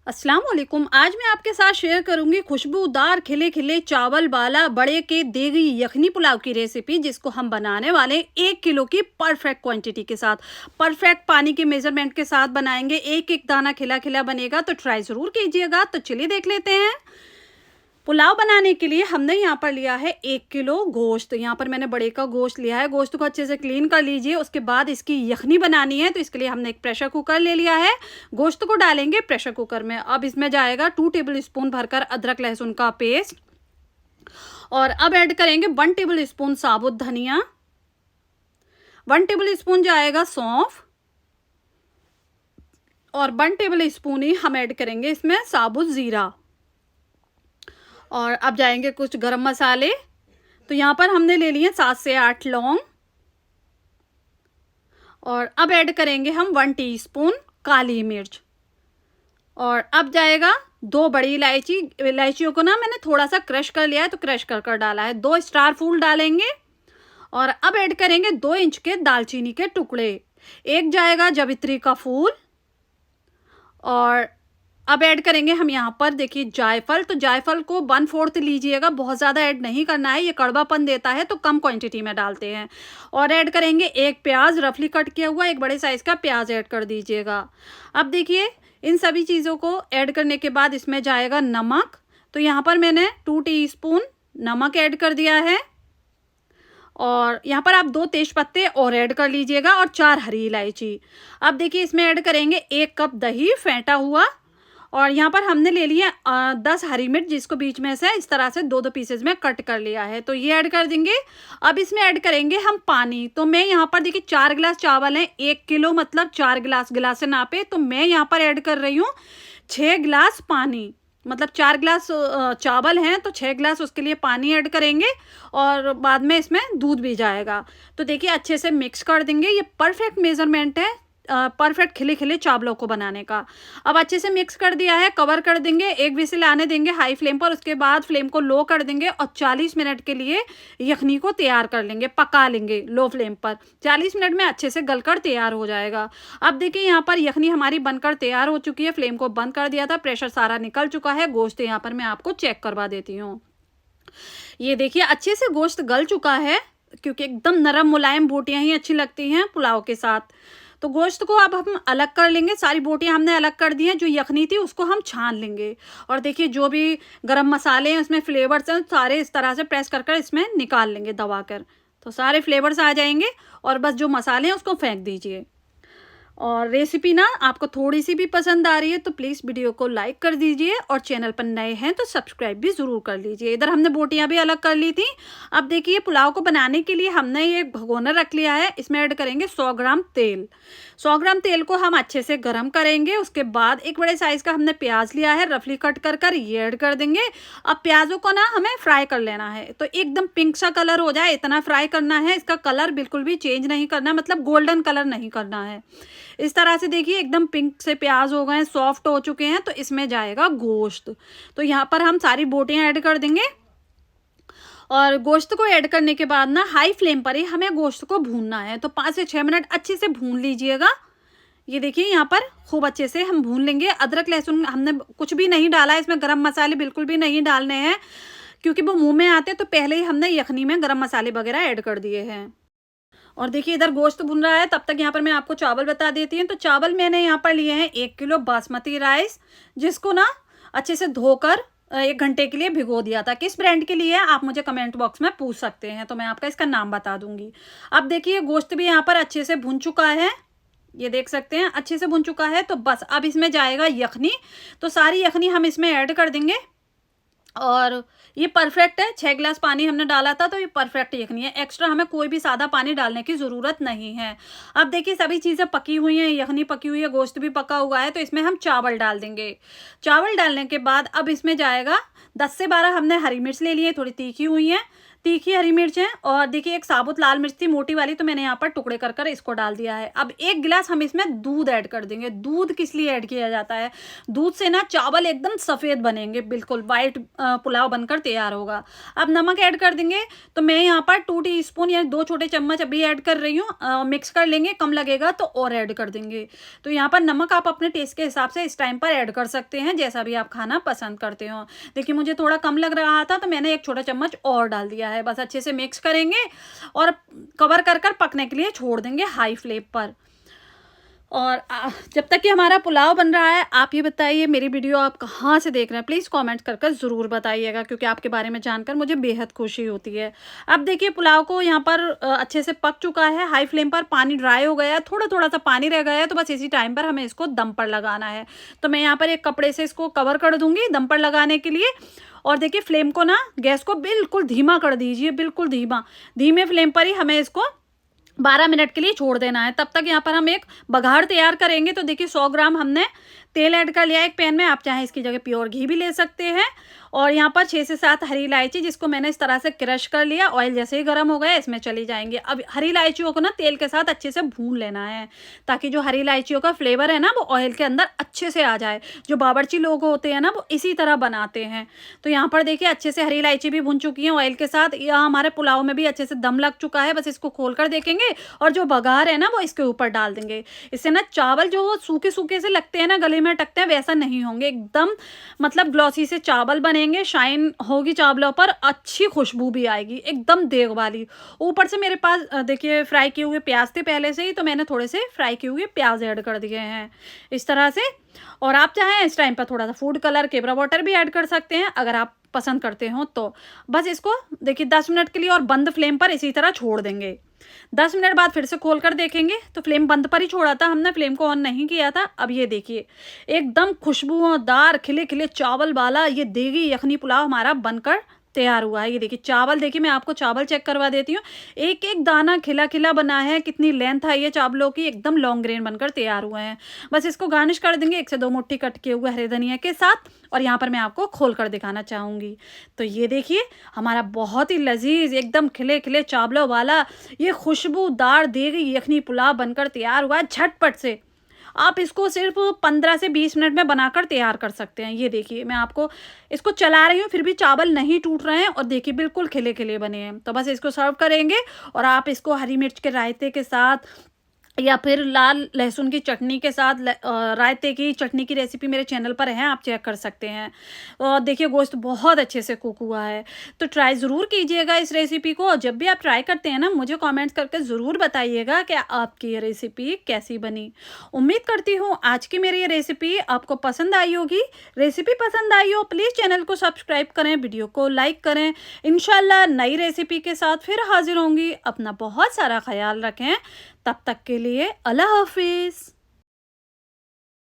अस्सलाम वालेकुम। आज मैं आपके साथ शेयर करूंगी खुशबूदार खिले खिले चावल वाला बड़े के देगी यखनी पुलाव की रेसिपी, जिसको हम बनाने वाले 1 किलो की परफेक्ट क्वांटिटी के साथ, परफेक्ट पानी के मेजरमेंट के साथ बनाएंगे। एक एक दाना खिला खिला बनेगा, तो ट्राई ज़रूर कीजिएगा। तो चलिए देख लेते हैं। पुलाव बनाने के लिए हमने यहाँ पर लिया है 1 किलो गोश्त। यहाँ पर मैंने बड़े का गोश्त लिया है। गोश्त को अच्छे से क्लीन कर लीजिए। उसके बाद इसकी यखनी बनानी है, तो इसके लिए हमने एक प्रेशर कुकर ले लिया है। गोश्त को डालेंगे प्रेशर कुकर में। अब इसमें जाएगा 2 टेबल स्पून भरकर अदरक लहसुन का पेस्ट, और अब ऐड करेंगे 1 टेबल स्पून साबुत धनिया, 1 टेबल स्पून जाएगा सौंफ, और 1 टेबल स्पून ही हम ऐड करेंगे इसमें साबुत ज़ीरा। और अब जाएंगे कुछ गरम मसाले। तो यहाँ पर हमने ले लिए 7 से 8 लौंग, और अब ऐड करेंगे हम 1 टीस्पून काली मिर्च। और अब जाएगा 2 बड़ी इलायची। इलायचियों को ना मैंने थोड़ा सा क्रश कर लिया है, तो क्रश कर कर डाला है। 2 स्टार फूल डालेंगे। और अब ऐड करेंगे 2 इंच के दालचीनी के टुकड़े, एक जाएगा जवित्री का फूल, और अब ऐड करेंगे हम यहाँ पर देखिए जायफल। तो जायफल को 1/4 लीजिएगा, बहुत ज़्यादा ऐड नहीं करना है, ये कड़वापन देता है, तो कम क्वांटिटी में डालते हैं। और ऐड करेंगे एक प्याज रफली कट किया हुआ, एक बड़े साइज़ का प्याज ऐड कर दीजिएगा। अब देखिए इन सभी चीज़ों को ऐड करने के बाद इसमें जाएगा नमक। तो यहाँ पर मैंने 2 टीस्पून नमक ऐड कर दिया है। और यहाँ पर आप 2 तेज़पत्ते और ऐड कर लीजिएगा, और 4 हरी इलायची। अब देखिए इसमें ऐड करेंगे 1 कप दही फेंटा हुआ, और यहाँ पर हमने ले लिया 10 हरी मिर्च, जिसको बीच में से इस तरह से 2-2 पीसेज में कट कर लिया है, तो ये ऐड कर देंगे। अब इसमें ऐड करेंगे हम पानी। तो मैं यहाँ पर देखिए 4 गिलास चावल हैं, 1 किलो मतलब 4 गिलास, गिलास से नापे, तो मैं यहाँ पर ऐड कर रही हूँ 6 गिलास पानी। मतलब 4 गिलास चावल हैं, तो 6 गिलास उसके लिए पानी ऐड करेंगे, और बाद में इसमें दूध भी जाएगा। तो देखिए अच्छे से मिक्स कर देंगे। ये परफेक्ट मेजरमेंट है परफेक्ट खिले खिले चावलों को बनाने का। अब अच्छे से मिक्स कर दिया है, कवर कर देंगे, एक विसिल आने देंगे हाई फ्लेम पर। उसके बाद फ्लेम को लो कर देंगे, और 40 मिनट के लिए यखनी को तैयार कर लेंगे, पका लेंगे लो फ्लेम पर। 40 मिनट में अच्छे से गलकर तैयार हो जाएगा। अब देखिए यहाँ पर यखनी हमारी बनकर तैयार हो चुकी है। फ्लेम को बंद कर दिया था, प्रेशर सारा निकल चुका है। गोश्त यहाँ पर मैं आपको चेक करवा देती हूँ। ये देखिए अच्छे से गोश्त गल चुका है, क्योंकि एकदम नरम मुलायम बोटियां ही अच्छी लगती हैं पुलाव के साथ। तो गोश्त को अब हम अलग कर लेंगे। सारी बोटियां हमने अलग कर दी हैं। जो यखनी थी उसको हम छान लेंगे, और देखिए जो भी गरम मसाले हैं उसमें फ्लेवर्स हैं, सारे इस तरह से प्रेस कर कर इसमें निकाल लेंगे दबा कर। तो सारे फ्लेवर्स आ जाएंगे, और बस जो मसाले हैं उसको फेंक दीजिए। और रेसिपी ना आपको थोड़ी सी भी पसंद आ रही है तो प्लीज़ वीडियो को लाइक कर दीजिए, और चैनल पर नए हैं तो सब्सक्राइब भी ज़रूर कर लीजिए। इधर हमने बोटियां भी अलग कर ली थी। अब देखिए पुलाव को बनाने के लिए हमने ये भगोना रख लिया है। इसमें ऐड करेंगे 100 ग्राम तेल। 100 ग्राम तेल को हम अच्छे से गर्म करेंगे। उसके बाद एक बड़े साइज़ का हमने प्याज लिया है, रफली कट कर कर ये ऐड कर देंगे। अब प्याज़ों को ना हमें फ्राई कर लेना है, तो एकदम पिंक सा कलर हो जाए इतना फ्राई करना है। इसका कलर बिल्कुल भी चेंज नहीं करना, मतलब गोल्डन कलर नहीं करना है। इस तरह से देखिए एकदम पिंक से प्याज हो गए, सॉफ्ट हो चुके हैं। तो इसमें जाएगा गोश्त। तो यहाँ पर हम सारी बोटियां ऐड कर देंगे, और गोश्त को ऐड करने के बाद ना हाई फ्लेम पर ही हमें गोश्त को भूनना है। तो 5 से 6 मिनट अच्छे से भून लीजिएगा। ये देखिए यहाँ पर खूब अच्छे से हम भून लेंगे। अदरक लहसुन हमने कुछ भी नहीं डाला है इसमें, गरम मसाले बिल्कुल भी नहीं डालने हैं, क्योंकि वो मुंह में आते, तो पहले ही हमने यखनी में गरम मसाले वगैरह ऐड कर दिए हैं। और देखिए इधर गोश्त भुन रहा है, तब तक यहाँ पर मैं आपको चावल बता देती हूँ। तो चावल मैंने यहाँ पर लिए हैं 1 किलो बासमती राइस, जिसको ना अच्छे से धोकर 1 घंटे के लिए भिगो दिया था। किस ब्रांड के लिए आप मुझे कमेंट बॉक्स में पूछ सकते हैं, तो मैं आपका इसका नाम बता दूंगी। अब देखिए गोश्त भी यहाँ पर अच्छे से भुन चुका है, ये देख सकते हैं अच्छे से भुन चुका है। तो बस अब इसमें जाएगा यखनी। तो सारी यखनी हम इसमें ऐड कर देंगे, और ये परफेक्ट है। 6 गिलास पानी हमने डाला था, तो ये परफेक्ट यखनी है। एक्स्ट्रा हमें कोई भी सादा पानी डालने की ज़रूरत नहीं है। अब देखिए सभी चीज़ें पकी हुई हैं, यखनी पकी हुई है, गोश्त भी पका हुआ है। तो इसमें हम चावल डाल देंगे। चावल डालने के बाद अब इसमें जाएगा 10 से 12 हमने हरी मिर्च ले ली है, थोड़ी तीखी हुई है। तीखी हरी मिर्च है, और देखिए एक साबुत लाल मिर्च थी मोटी वाली, तो मैंने यहाँ पर टुकड़े कर कर इसको डाल दिया है। अब 1 गिलास हम इसमें दूध ऐड कर देंगे। दूध किस लिए ऐड किया जाता है? दूध से ना चावल एकदम सफ़ेद बनेंगे, बिल्कुल वाइट पुलाव बनकर तैयार होगा। अब नमक ऐड कर देंगे, तो मैं यहाँ पर 2 टीस्पून या 2 छोटे चम्मच अभी ऐड कर रही हूँ। मिक्स कर लेंगे, कम लगेगा तो और ऐड कर देंगे। तो यहाँ पर नमक आप अपने टेस्ट के हिसाब से इस टाइम पर ऐड कर सकते हैं, जैसा भी आप खाना पसंद करते हो। देखिए मुझे थोड़ा कम लग रहा था तो मैंने 1 छोटा चम्मच और डाल दिया है। बस अच्छे से मिक्स करेंगे और कवर कर कर पकने के लिए छोड़ देंगे हाई फ्लेम पर। और जब तक कि हमारा पुलाव बन रहा है, आप ये बताइए मेरी वीडियो आप कहाँ से देख रहे हैं, प्लीज़ कमेंट कर कर ज़रूर बताइएगा, क्योंकि आपके बारे में जानकर मुझे बेहद खुशी होती है। अब देखिए पुलाव को यहाँ पर अच्छे से पक चुका है, हाई फ्लेम पर पानी ड्राई हो गया है, थोड़ा थोड़ा सा पानी रह गया है, तो बस इसी टाइम पर हमें इसको दम पर लगाना है। तो मैं यहाँ पर एक कपड़े से इसको कवर कर दूँगी दम पर लगाने के लिए। और देखिए फ्लेम को ना, गैस को बिल्कुल धीमा कर दीजिए, बिल्कुल धीमा, धीमे फ्लेम पर ही हमें इसको 12 मिनट के लिए छोड़ देना है। तब तक यहाँ पर हम एक बघाड़ तैयार करेंगे। तो देखिए 100 ग्राम हमने तेल ऐड कर लिया एक पैन में, आप चाहें इसकी जगह प्योर घी भी ले सकते हैं। और यहाँ पर 6 से 7 हरी इलायची, जिसको मैंने इस तरह से क्रश कर लिया। ऑयल जैसे ही गर्म हो गया इसमें चली जाएंगे। अब हरी इलायचियों को ना तेल के साथ अच्छे से भून लेना है, ताकि जो हरी इलायचियों का फ्लेवर है ना वो ऑयल के अंदर अच्छे से आ जाए। जो बावर्ची लोग होते हैं ना वो इसी तरह बनाते हैं। तो यहाँ पर देखिए अच्छे से हरी इलायची भी भून चुकी है ऑयल के साथ। यहाँ हमारे पुलाव में भी अच्छे से दम लग चुका है। बस इसको खोल कर देखेंगे और जो बघार है ना वो इसके ऊपर डाल देंगे। इससे ना चावल जो सूखे सूखे से लगते हैं ना, गले में अटकते हैं, वैसा नहीं होंगे। एकदम मतलब ग्लॉसी से चावल बनेंगे, शाइन होगी चावलों पर, अच्छी खुशबू भी आएगी, एकदम देग वाली। ऊपर से मेरे पास देखिए फ्राई किए हुए प्याज थे पहले से ही, तो मैंने थोड़े से फ्राई किए हुए प्याज ऐड कर दिए हैं इस तरह से। और आप चाहें इस टाइम पर थोड़ा सा फूड कलर, केवड़ा वाटर भी ऐड कर सकते हैं अगर आप पसंद करते हो तो। बस इसको देखिए 10 मिनट के लिए और बंद फ्लेम पर इसी तरह छोड़ देंगे। 10 मिनट बाद फिर से खोल कर देखेंगे, तो फ्लेम बंद पर ही छोड़ा था हमने, फ्लेम को ऑन नहीं किया था। अब ये देखिए एकदम खुशबूदार खिले खिले चावल वाला ये देगी यखनी पुलाव हमारा बनकर तैयार हुआ है। ये देखिए चावल, देखिए मैं आपको चावल चेक करवा देती हूँ। एक एक दाना खिला खिला बना है, कितनी लेंथ है ये चावलों की, एकदम लॉन्ग ग्रेन बनकर तैयार हुए हैं। बस इसको गार्निश कर देंगे 1 से 2 मुट्ठी कट किए हुए हरे धनिया के साथ। और यहाँ पर मैं आपको खोल कर दिखाना चाहूँगी। तो ये देखिए हमारा बहुत ही लजीज एकदम खिले खिले चावलों वाला ये खुशबूदार देगी यखनी पुलाव बनकर तैयार हुआ है। झटपट से आप इसको सिर्फ 15 से 20 मिनट में बनाकर तैयार कर सकते हैं। ये देखिए मैं आपको इसको चला रही हूँ, फिर भी चावल नहीं टूट रहे हैं और देखिए बिल्कुल खिले खिले बने हैं। तो बस इसको सर्व करेंगे और आप इसको हरी मिर्च के रायते के साथ या फिर लाल लहसुन की चटनी के साथ, रायते की चटनी की रेसिपी मेरे चैनल पर है, आप चेक कर सकते हैं। और देखिए गोश्त बहुत अच्छे से कुक हुआ है, तो ट्राई ज़रूर कीजिएगा इस रेसिपी को। जब भी आप ट्राई करते हैं ना मुझे कमेंट्स करके ज़रूर बताइएगा कि आपकी ये रेसिपी कैसी बनी। उम्मीद करती हूँ आज की मेरी ये रेसिपी आपको पसंद आई होगी। रेसिपी पसंद आई हो प्लीज़ चैनल को सब्सक्राइब करें, वीडियो को लाइक करें। इंशाल्लाह नई रेसिपी के साथ फिर हाजिर होंगी। अपना बहुत सारा ख्याल रखें, तब तक के लिए अल्लाह हाफिज़।